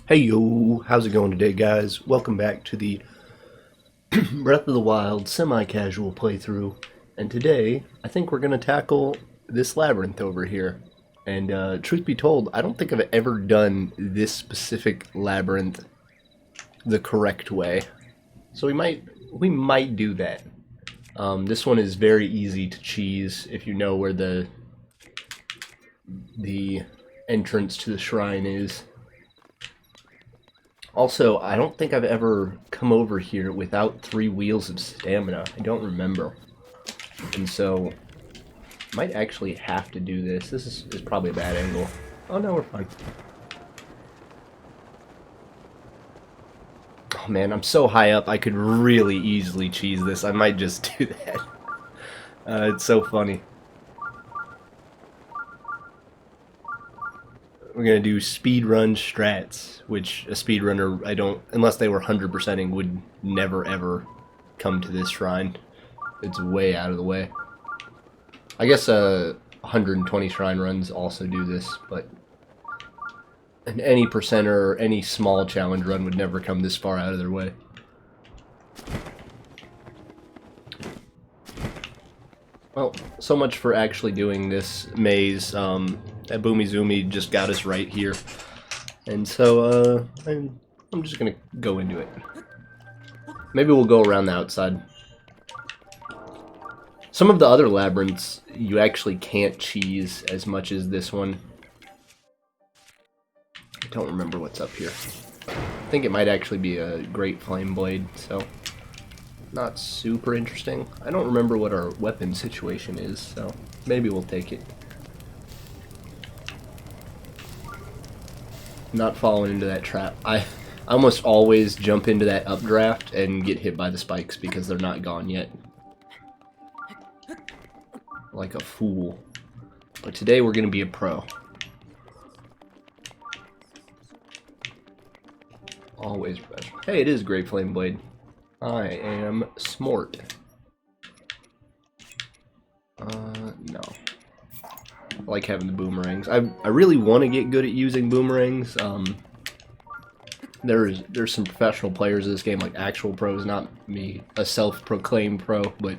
Hey yo, how's it going today, guys? Welcome back to the Breath of the Wild semi-casual playthrough. And today, I think we're going to tackle this labyrinth over here. And truth be told, I don't think I've ever done this specific labyrinth the correct way. So we might do that. This one is very easy to cheese if you know where the entrance to the shrine is. Also, I don't think I've ever come over here without 3 wheels of stamina. I don't remember. And so, might actually have to do this. This is probably a bad angle. Oh no, we're fine. Oh man, I'm so high up, I could really easily cheese this. I might just do that. It's so funny. We're gonna do speedrun strats, which a speedrunner, I don't, unless they were 100%ing, would never ever come to this shrine. It's way out of the way. I guess 120 shrine runs also do this, but any percenter, any small challenge run would never come this far out of their way. Well, so much for actually doing this maze. That Boomy Zoomy just got us right here. And so, I'm just gonna go into it. Maybe we'll go around the outside. Some of the other labyrinths, you actually can't cheese as much as this one. I don't remember what's up here. I think it might actually be a Great Flame Blade, so not super interesting. I don't remember what our weapon situation is, so maybe we'll take it. Not falling into that trap. I almost always jump into that updraft and get hit by the spikes because they're not gone yet. Like a fool. But today we're going to be a pro. Always professional. Hey, it is Great Flame Blade. I am smart. No. I like having the boomerangs. I really want to get good at using boomerangs. There's some professional players in this game, like actual pros, not me, a self-proclaimed pro, but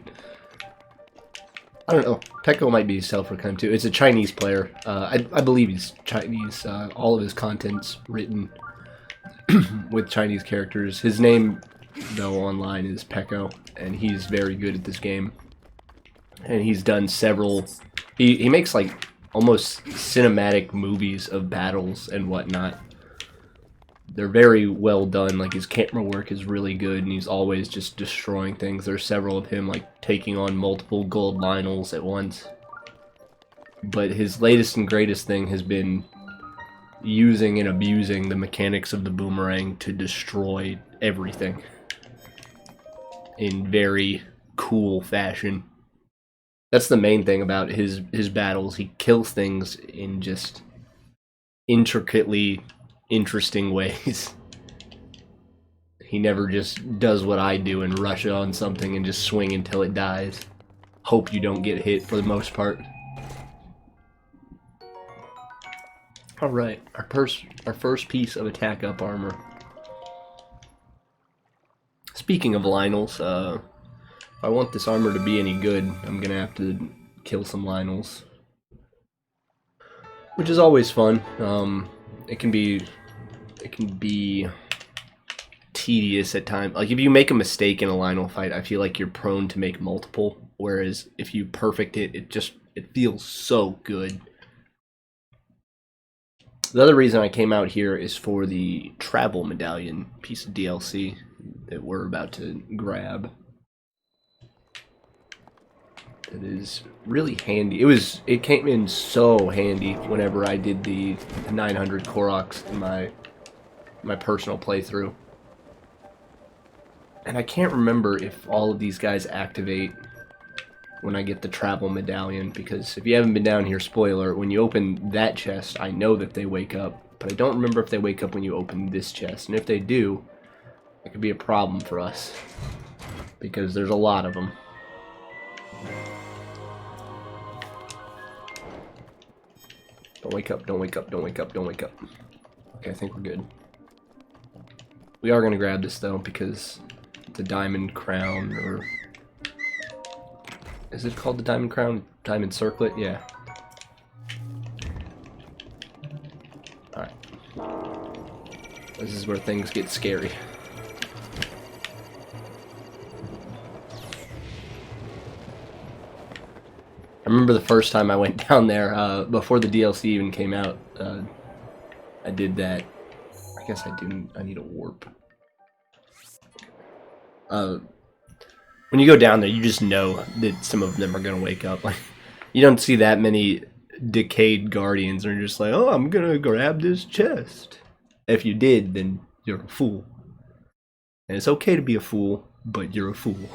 I don't know. Peko might be self-proclaimed too. It's a Chinese player. I believe he's Chinese. All of his content's written with Chinese characters. His name, though, online is Peko, and he's very good at this game. And he's done several... He makes, like, almost cinematic movies of battles and whatnot. They're very well done. Like, his camera work is really good, and he's always just destroying things. There's several of him, like, taking on multiple gold Lionels at once. But his latest and greatest thing has been using and abusing the mechanics of the boomerang to destroy everything in very cool fashion. That's the main thing about his battles. He kills things in just intricately interesting ways. He never just does what I do and rush on something and just swing until it dies. Hope you don't get hit for the most part. Alright, our first piece of attack up armor. Speaking of Lionels, if I want this armor to be any good, I'm gonna have to kill some Lionels. Which is always fun. It can be tedious at times. Like, if you make a mistake in a Lionel fight, I feel like you're prone to make multiple. Whereas if you perfect it, it feels so good. The other reason I came out here is for the travel medallion piece of DLC that we're about to grab. It is really handy. It came in so handy whenever I did the 900 Koroks in my personal playthrough. And I can't remember if all of these guys activate when I get the travel medallion, because if you haven't been down here, spoiler, when you open that chest, I know that they wake up, but I don't remember if they wake up when you open this chest. And if they do, it could be a problem for us, because there's a lot of them. Don't wake up, don't wake up, don't wake up, don't wake up. Okay, I think we're good. We are going to grab this, though, because the diamond crown, or... Is it called the diamond crown? Diamond circlet? Yeah. Alright. This is where things get scary. I remember the first time I went down there, before the DLC even came out, I did that. I guess I need a warp. When you go down there, you just know that some of them are going to wake up. Like, you don't see that many decayed guardians, and you're just like, oh, I'm going to grab this chest. If you did, then you're a fool. And it's okay to be a fool, but you're a fool.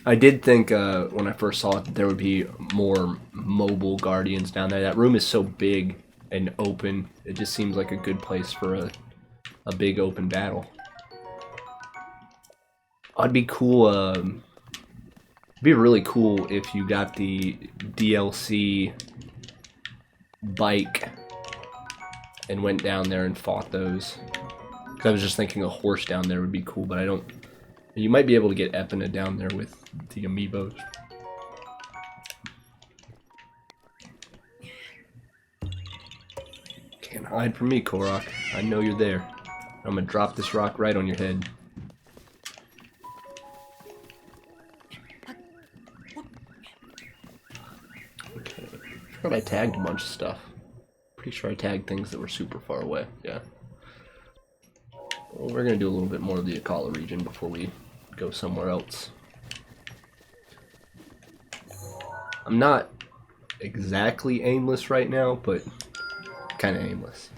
I did think when I first saw it that there would be more mobile guardians down there. That room is so big and open. It just seems like a good place for a big open battle. It'd be cool. It'd be really cool if you got the DLC bike and went down there and fought those. 'Cause I was just thinking a horse down there would be cool, but I don't. You might be able to get Epina down there with the amiibos. Can't hide from me, Korok. I know you're there. I'm gonna drop this rock right on your head. Okay. I forgot I tagged a bunch of stuff. Pretty sure I tagged things that were super far away. Yeah. Well, we're gonna do a little bit more of the Akala region before we go somewhere else. I'm not exactly aimless right now, but kind of aimless.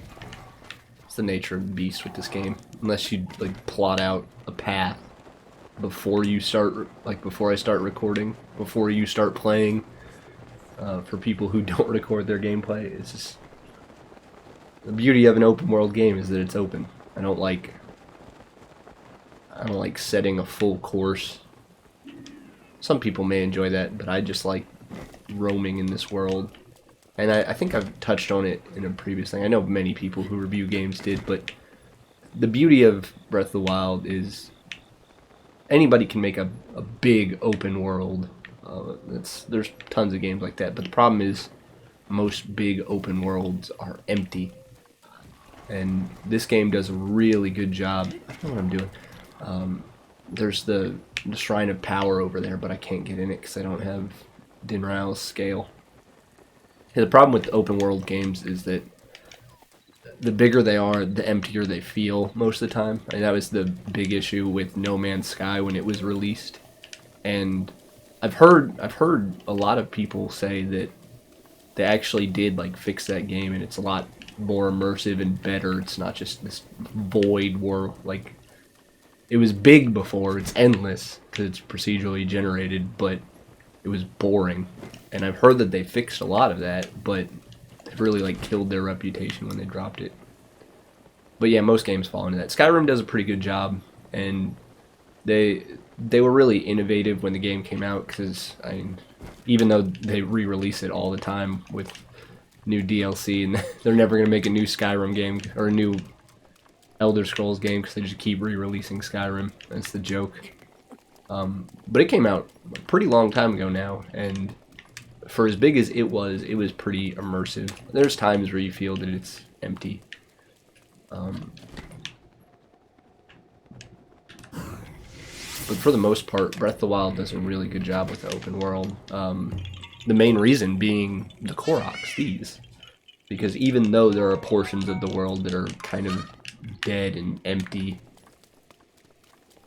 It's the nature of the beast with this game. Unless you like plot out a path before you start, like before I start recording, before you start playing. For people who don't record their gameplay, it's just the beauty of an open world game is that it's open. I don't like setting a full course. Some people may enjoy that, but I just like roaming in this world. And I think I've touched on it in a previous thing. I know many people who review games did, but the beauty of Breath of the Wild is anybody can make a big open world. There's tons of games like that, but the problem is most big open worlds are empty. And this game does a really good job. I don't know what I'm doing. There's the Shrine of Power over there, but I can't get in it because I don't have Dinrael's scale. Yeah, the problem with open world games is that the bigger they are, the emptier they feel most of the time. And that was the big issue with No Man's Sky when it was released. And I've heard a lot of people say that they actually did like fix that game, and it's a lot more immersive and better. It's not just this void world. Like, it was big before, it's endless because it's procedurally generated, but it was boring. And I've heard that they fixed a lot of that, but it really like killed their reputation when they dropped it. But yeah, most games fall into that. Skyrim does a pretty good job, and they were really innovative when the game came out, because I mean, even though they re-release it all the time with new DLC, and they're never going to make a new Skyrim game or a new Elder Scrolls game because they just keep re-releasing Skyrim. That's the joke. But it came out a pretty long time ago now, and for as big as it was pretty immersive. There's times where you feel that it's empty. But for the most part, Breath of the Wild does a really good job with the open world. The main reason being the Koroks, these. Because even though there are portions of the world that are kind of dead and empty,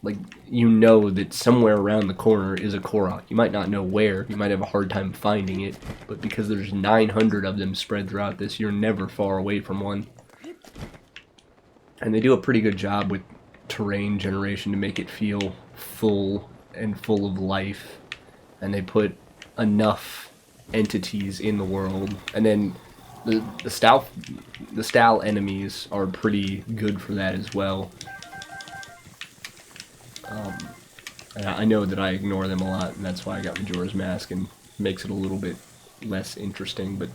like, you know that somewhere around the corner is a Korok. You might not know where, you might have a hard time finding it, but because there's 900 of them spread throughout this, you're never far away from one. And they do a pretty good job with terrain generation to make it feel full and full of life. And they put enough entities in the world. And then the style enemies are pretty good for that as well. And I know that I ignore them a lot, and that's why I got Majora's Mask, and makes it a little bit less interesting, but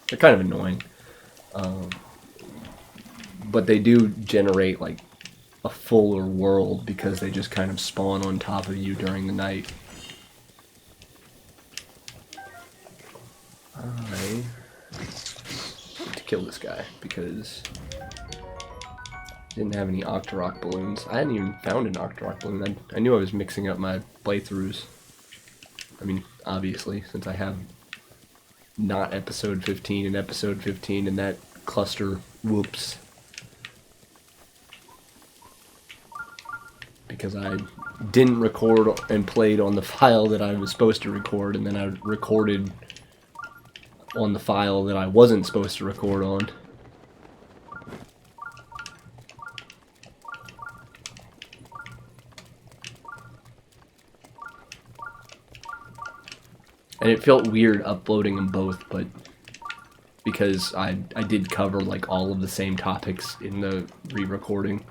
they're kind of annoying. But they do generate like a fuller world because they just kind of spawn on top of you during the night. I need to kill this guy because I didn't have any Octorok balloons. I hadn't even found an Octorok balloon. I knew I was mixing up my playthroughs. I mean, obviously, since I have not episode 15 and episode 15 and that cluster, whoops. Because I didn't record and played on the file that I was supposed to record, and then I recorded on the file that I wasn't supposed to record on. And it felt weird uploading them both, but because I did cover like all of the same topics in the re-recording,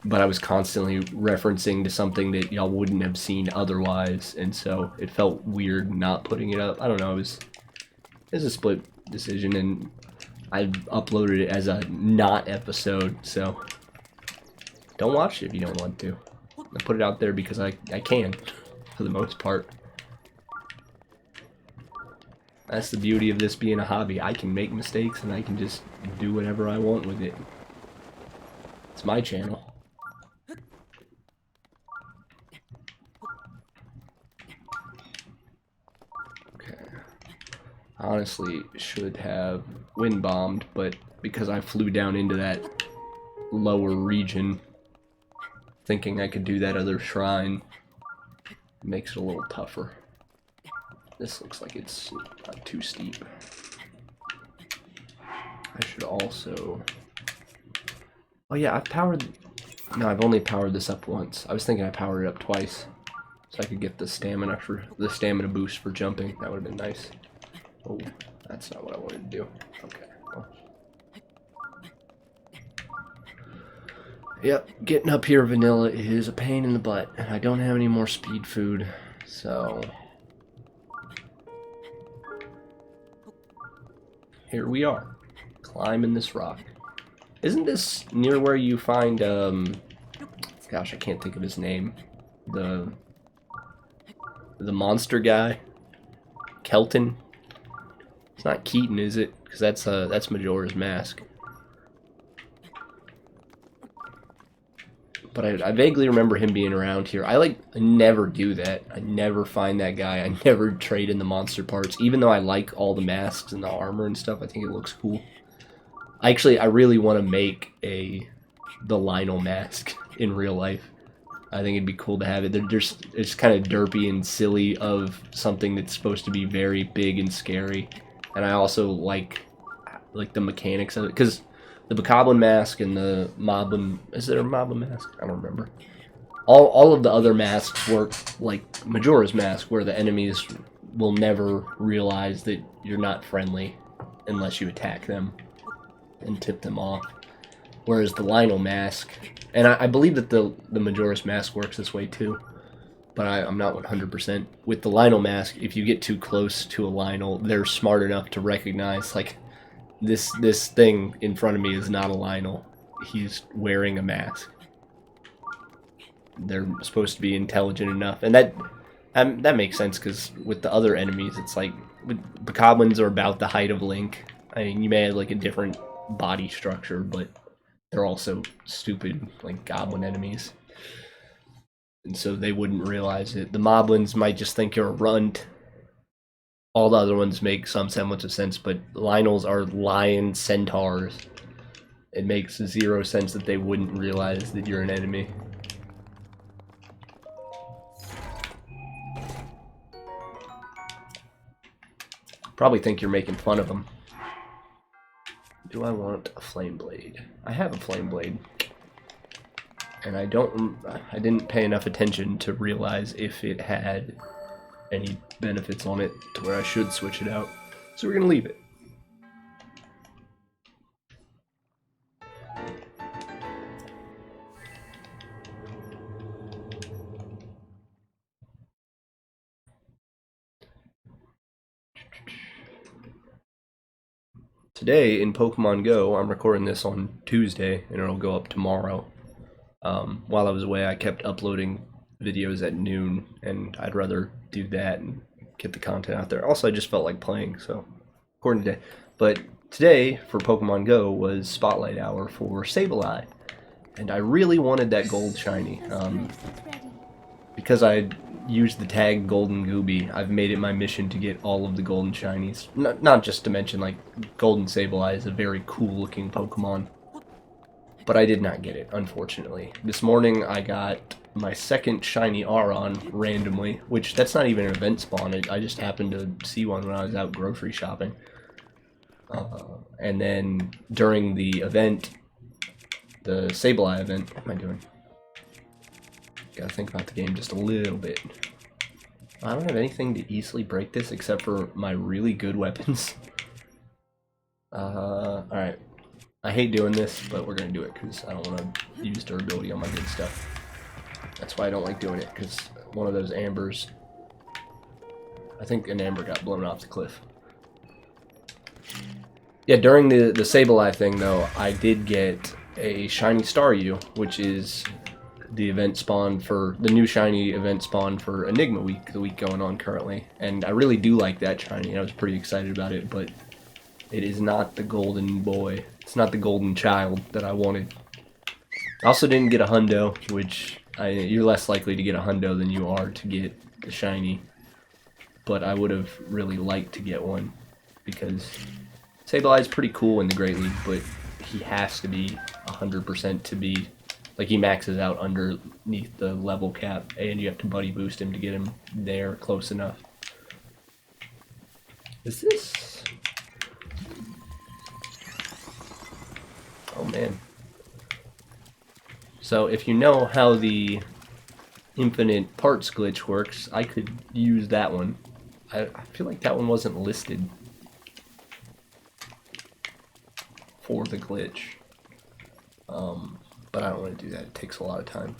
but I was constantly referencing to something that y'all wouldn't have seen otherwise, and so it felt weird not putting it up. I don't know, it was a split decision, and I uploaded it as a not episode, so don't watch it if you don't want to. I put it out there because I can, for the most part. That's the beauty of this being a hobby. I can make mistakes and I can just do whatever I want with it. It's my channel. Okay. I honestly should have wind bombed, but because I flew down into that lower region, thinking I could do that other shrine, it makes it a little tougher. This looks like it's not too steep. I should also... Oh yeah, I've powered... No, I've only powered this up once. I was thinking I powered it up twice, so I could get the stamina boost for jumping. That would have been nice. Oh, that's not what I wanted to do. Okay. Well. Yep, getting up here vanilla is a pain in the butt, and I don't have any more speed food, so... Here we are, climbing this rock. Isn't this near where you find, gosh, I can't think of his name. The monster guy? Kelton? It's not Keaton, is it? Because that's Majora's Mask. But I vaguely remember him being around here. I never do that. I never find that guy. I never trade in the monster parts. Even though I like all the masks and the armor and stuff, I think it looks cool. I really want to make the Lionel mask in real life. I think it'd be cool to have it. It's kind of derpy and silly of something that's supposed to be very big and scary. And I also like the mechanics of it. Because the Bokoblin mask and the Moblin... Is there a Moblin mask? I don't remember. All of the other masks work like Majora's Mask, where the enemies will never realize that you're not friendly unless you attack them and tip them off. Whereas the Lionel mask... And I believe that the Majora's Mask works this way too, but I'm not 100%. With the Lionel mask, if you get too close to a Lionel, they're smart enough to recognize, like, this thing in front of me is not a Lionel. He's wearing a mask. They're supposed to be intelligent enough, and that makes sense, because with the other enemies, it's like, Bokoblins are about the height of Link. I mean, you may have like a different body structure, but they're also stupid, like goblin enemies, and so they wouldn't realize it. The Moblins might just think you're a runt. All the other ones make some semblance of sense, but Lionels are lion centaurs. It makes zero sense that they wouldn't realize that you're an enemy. Probably think you're making fun of them. Do I want a flame blade? I have a flame blade. And I didn't pay enough attention to realize if it had any benefits on it to where I should switch it out. So we're gonna leave it. Today in Pokemon Go, I'm recording this on Tuesday, and it'll go up tomorrow. While I was away, I kept uploading videos at noon, and I'd rather do that and get the content out there. Also, I just felt like playing, so recording today. But today, for Pokemon Go, was Spotlight Hour for Sableye, and I really wanted that gold shiny. Because I used the tag Golden Gooby, I've made it my mission to get all of the golden shinies. Not just to mention, like, Golden Sableye is a very cool looking Pokemon. But I did not get it, unfortunately. This morning I got my second shiny Aron randomly, which that's not even an event spawn. I just happened to see one when I was out grocery shopping. And then during the event, the Sableye event, what am I doing? Gotta think about the game just a little bit. I don't have anything to easily break this except for my really good weapons. Alright. I hate doing this, but we're gonna do it because I don't want to use durability on my good stuff. That's why I don't like doing it, because one of those ambers... I think an amber got blown off the cliff. Yeah, during the Sableye thing, though, I did get a shiny Staryu, which is the event spawn for the new shiny event spawn for Enigma Week, the week going on currently. And I really do like that shiny. I was pretty excited about it, but it is not the golden boy. It's not the golden child that I wanted. I also didn't get a hundo, which you're less likely to get a hundo than you are to get the shiny. But I would have really liked to get one because Sableye is pretty cool in the Great League, but he has to be 100% to be, like, he maxes out underneath the level cap, and you have to buddy boost him to get him there close enough. Is this... Oh man. So if you know how the infinite parts glitch works, I could use that one. I feel like that one wasn't listed for the glitch. But I don't want to do that. It takes a lot of time.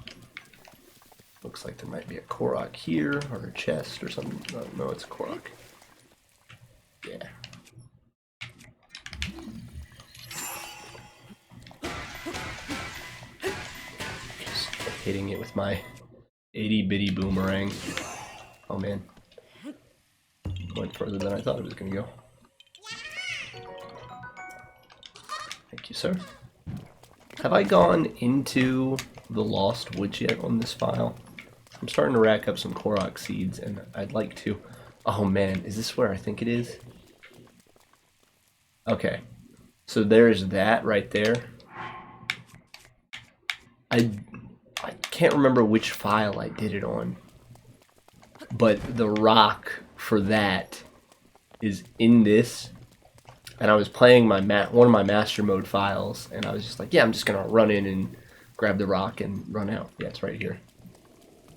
Looks like there might be a Korok here, or a chest or something. No, it's a Korok. Yeah. Just hitting it with my itty-bitty boomerang. Oh man. Went further than I thought it was going to go. Thank you, sir. Have I gone into the Lost Woods yet on this file? I'm starting to rack up some Korok seeds, and I'd like to... Oh man, is this where I think it is? Okay. So there's that right there. I can't remember which file I did it on. But the rock for that is in this. And I was playing my one of my master mode files, and I was just like, yeah, I'm just gonna run in and grab the rock and run out. Yeah, it's right here.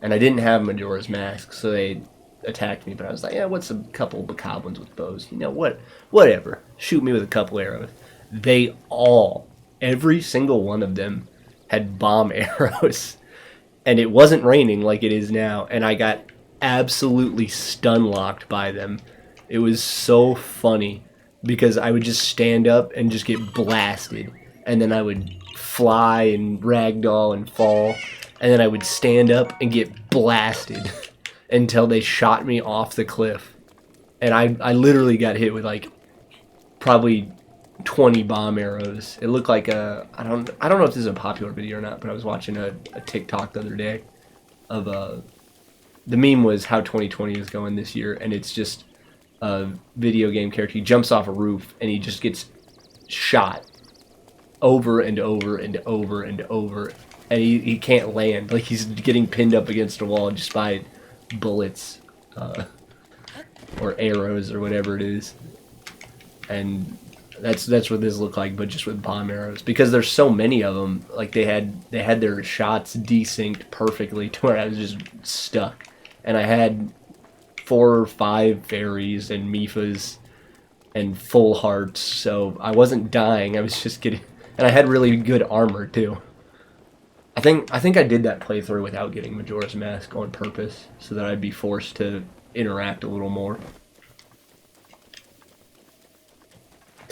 And I didn't have Majora's Mask, so they attacked me, but I was like, yeah, what's a couple of bokoblins with bows? You know what? Whatever. Shoot me with a couple arrows. They all, every single one of them, had bomb arrows. And it wasn't raining like it is now, and I got absolutely stun-locked by them. It was so funny. Because I would just stand up and just get blasted. And then I would fly and ragdoll and fall. And then I would stand up and get blasted until they shot me off the cliff. And I literally got hit with like probably 20 bomb arrows. It looked like a... I don't know if this is a popular video or not, but I was watching a TikTok the other day of the meme was how 2020 is going this year. And it's just... a video game character. He jumps off a roof and he just gets shot over and over and over and over, and he can't land. Like, he's getting pinned up against a wall just by bullets or arrows or whatever it is. And that's what this looked like, but just with bomb arrows, because there's so many of them. Like, they had their shots desynced perfectly to where I was just stuck, and I had 4 or 5 fairies and Mifas and full hearts, so I wasn't dying. I was just getting, and I had really good armor too. I think I did that playthrough without getting Majora's Mask on purpose, so that I'd be forced to interact a little more.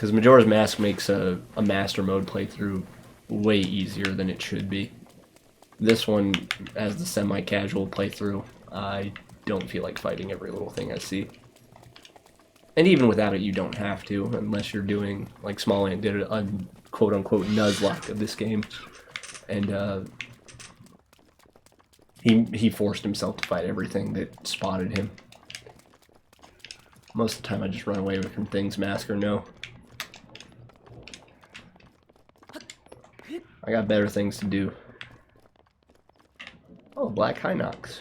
Because Majora's Mask makes a Master Mode playthrough way easier than it should be. This one, as the semi-casual playthrough, I don't feel like fighting every little thing I see. And even without it, you don't have to, unless you're doing, like Smallland did, a quote-unquote Nuzlocke of this game. And he forced himself to fight everything that spotted him. Most of the time I just run away from things, mask or no. I got better things to do. Oh, Black Hinox.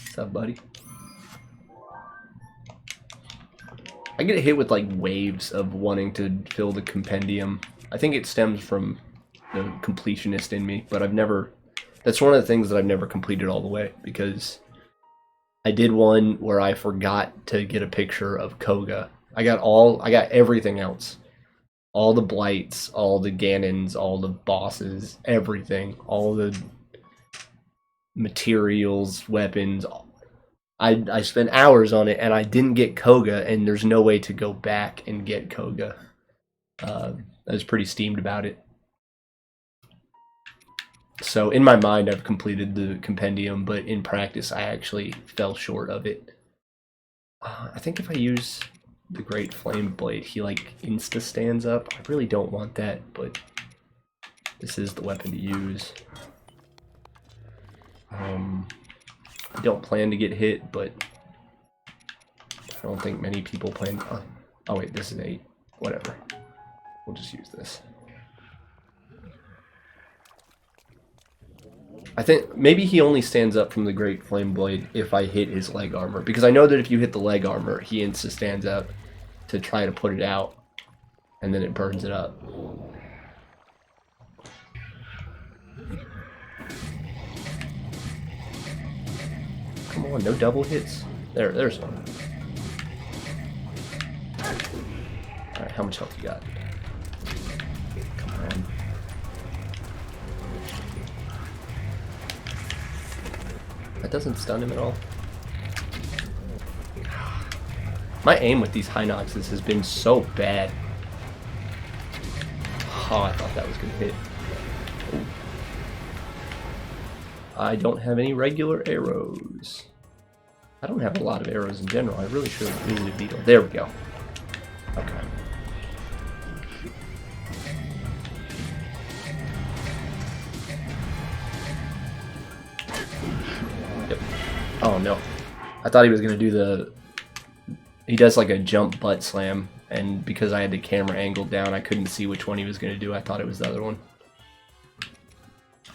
What's up, buddy? I get hit with like waves of wanting to fill the compendium. I think it stems from the completionist in me, but I've never... That's one of the things that I've never completed all the way, because I did one where I forgot to get a picture of Koga. I got everything else. All the blights, all the Ganons, all the bosses, everything, all the materials, weapons. I spent hours on it and I didn't get Koga, and there's no way to go back and get Koga. I was pretty steamed about it. So in my mind I've completed the compendium, but in practice I actually fell short of it. I think if I use the Great Flame Blade, he like insta stands up. I really don't want that, but this is the weapon to use. I don't plan to get hit, but I don't think many people plan. Oh wait, this is 8. Whatever. We'll just use this. I think maybe he only stands up from the Great Flame Blade if I hit his leg armor, because I know that if you hit the leg armor, he insta stands up to try to put it out, and then it burns it up. Come on, no double hits. There's one. Alright, how much health you got? Come on. That doesn't stun him at all. My aim with these Hinoxes has been so bad. Oh, I thought that was gonna hit. Ooh. I don't have any regular arrows. I don't have a lot of arrows in general. I really should have used a beetle. There we go. Okay. Yep. Oh no. I thought he was gonna do the... He does like a jump butt slam, and because I had the camera angled down, I couldn't see which one he was gonna do. I thought it was the other one.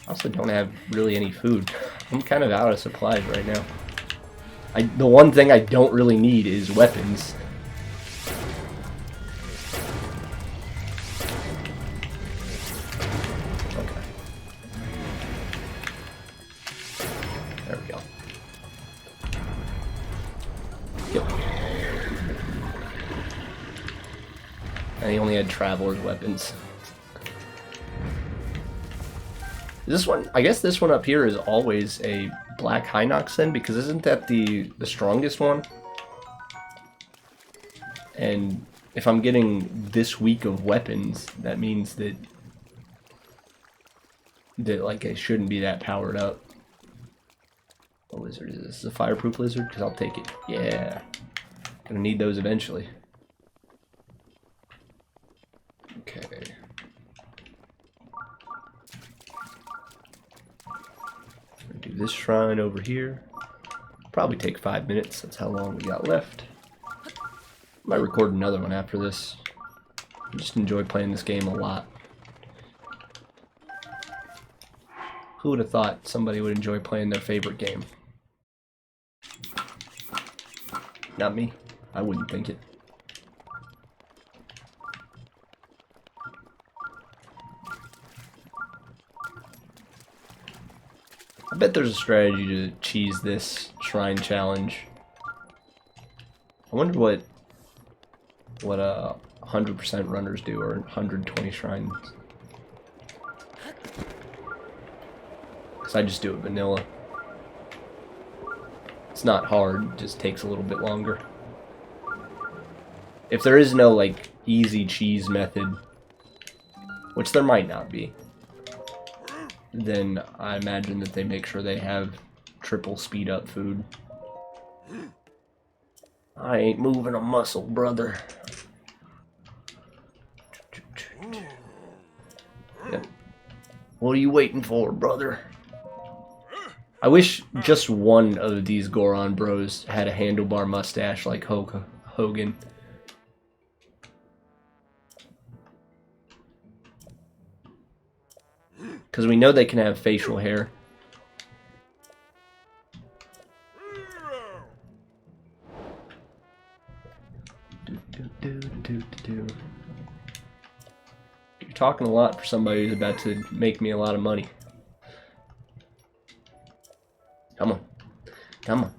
I also don't have really any food. I'm kind of out of supplies right now. The one thing I don't really need is weapons. Okay. There we go. Yep. And he only had Traveler's weapons. This one, I guess this one up here is always a Black Hinox then, because isn't that the strongest one? And if I'm getting this weak of weapons, that means that like it shouldn't be that powered up. What lizard is this? Is this a fireproof lizard? Because I'll take it. Yeah. Gonna need those eventually. Okay. Do this shrine over here. Probably take 5 minutes. That's how long we got left. Might record another one after this. I just enjoy playing this game a lot. Who would have thought somebody would enjoy playing their favorite game? Not me. I wouldn't think it. I bet there's a strategy to cheese this shrine challenge. I wonder what 100% runners do, or 120 shrines. Because I just do it vanilla. It's not hard, it just takes a little bit longer. If there is no, like, easy cheese method, which there might not be, then I imagine that they make sure they have triple speed up food. I ain't moving a muscle, brother. Yep. What are you waiting for, brother? I wish just one of these Goron bros had a handlebar mustache like Hogan. Because we know they can have facial hair. You're talking a lot for somebody who's about to make me a lot of money. Come on. Come on.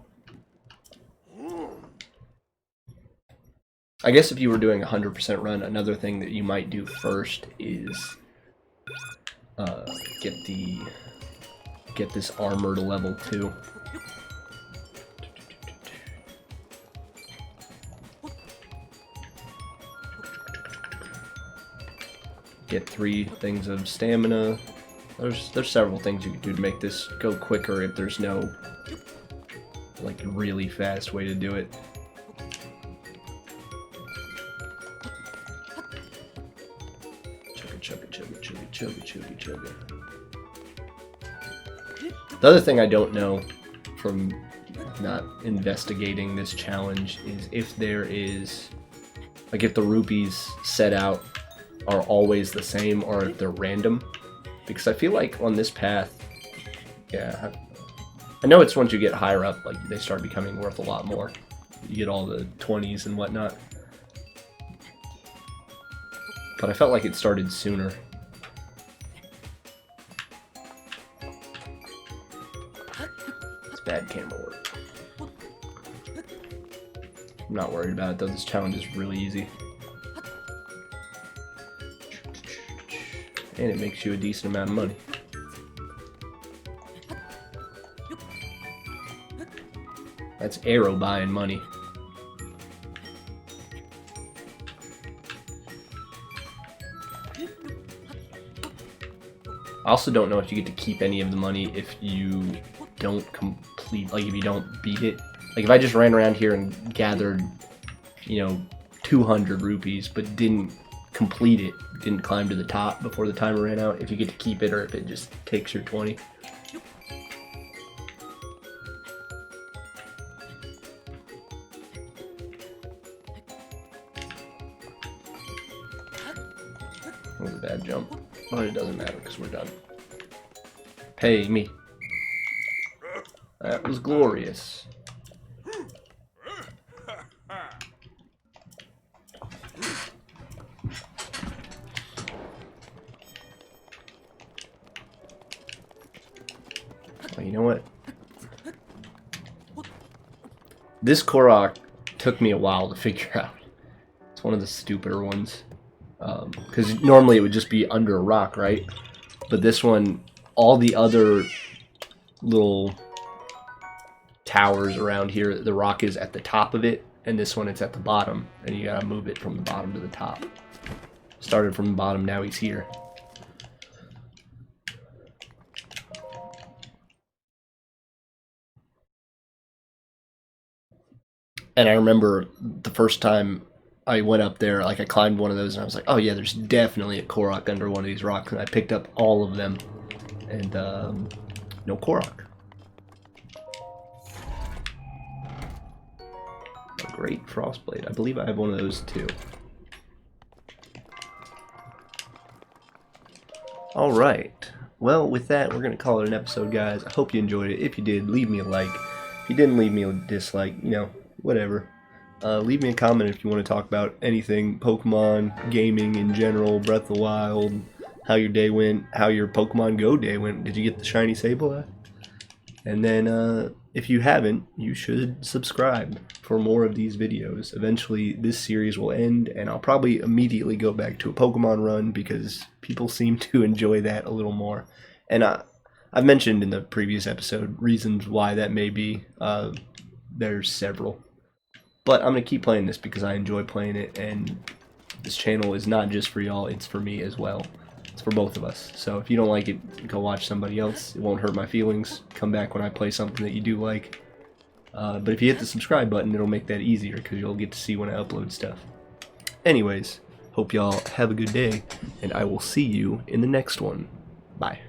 I guess if you were doing a 100% run, another thing that you might do first is get this armor to level 2. Get 3 things of stamina. There's several things you can do to make this go quicker if there's no like really fast way to do it. Chugga. The other thing I don't know from not investigating this challenge is if there is, like, if the rupees set out are always the same or if they're random. Because I feel like on this path, yeah, I know it's once you get higher up, like, they start becoming worth a lot more. You get all the 20s and whatnot. But I felt like it started sooner. It's bad camera work. I'm not worried about it though, this challenge is really easy. And it makes you a decent amount of money. That's arrow buying money. I also don't know if you get to keep any of the money if you don't complete, like if you don't beat it. Like if I just ran around here and gathered, you know, 200 rupees but didn't complete it, didn't climb to the top before the timer ran out, if you get to keep it or if it just takes your 20. That was a bad jump, but it doesn't matter because we're done. Pay me. That was glorious. You know what? This Korok took me a while to figure out. It's one of the stupider ones. Because normally it would just be under a rock, right? But this one, all the other little towers around here, the rock is at the top of it, and this one it's at the bottom, and you gotta move it from the bottom to the top. Started from the bottom, now he's here. And I remember the first time I went up there, like I climbed one of those and I was like, oh yeah, there's definitely a Korok under one of these rocks. And I picked up all of them and no Korok. A great Frostblade. I believe I have one of those too. Alright. Well, with that, we're going to call it an episode, guys. I hope you enjoyed it. If you did, leave me a like. If you didn't, leave me a dislike. You know, whatever. Leave me a comment if you want to talk about anything Pokemon, gaming in general, Breath of the Wild, how your day went, how your Pokemon Go day went. Did you get the shiny Sableye? And then, if you haven't, you should subscribe for more of these videos. Eventually, this series will end, and I'll probably immediately go back to a Pokemon run because people seem to enjoy that a little more. And I've mentioned in the previous episode reasons why that may be. There's several. But I'm going to keep playing this because I enjoy playing it, and this channel is not just for y'all, it's for me as well. It's for both of us. So if you don't like it, go watch somebody else. It won't hurt my feelings. Come back when I play something that you do like. But if you hit the subscribe button, it'll make that easier because you'll get to see when I upload stuff. Anyways, hope y'all have a good day, and I will see you in the next one. Bye.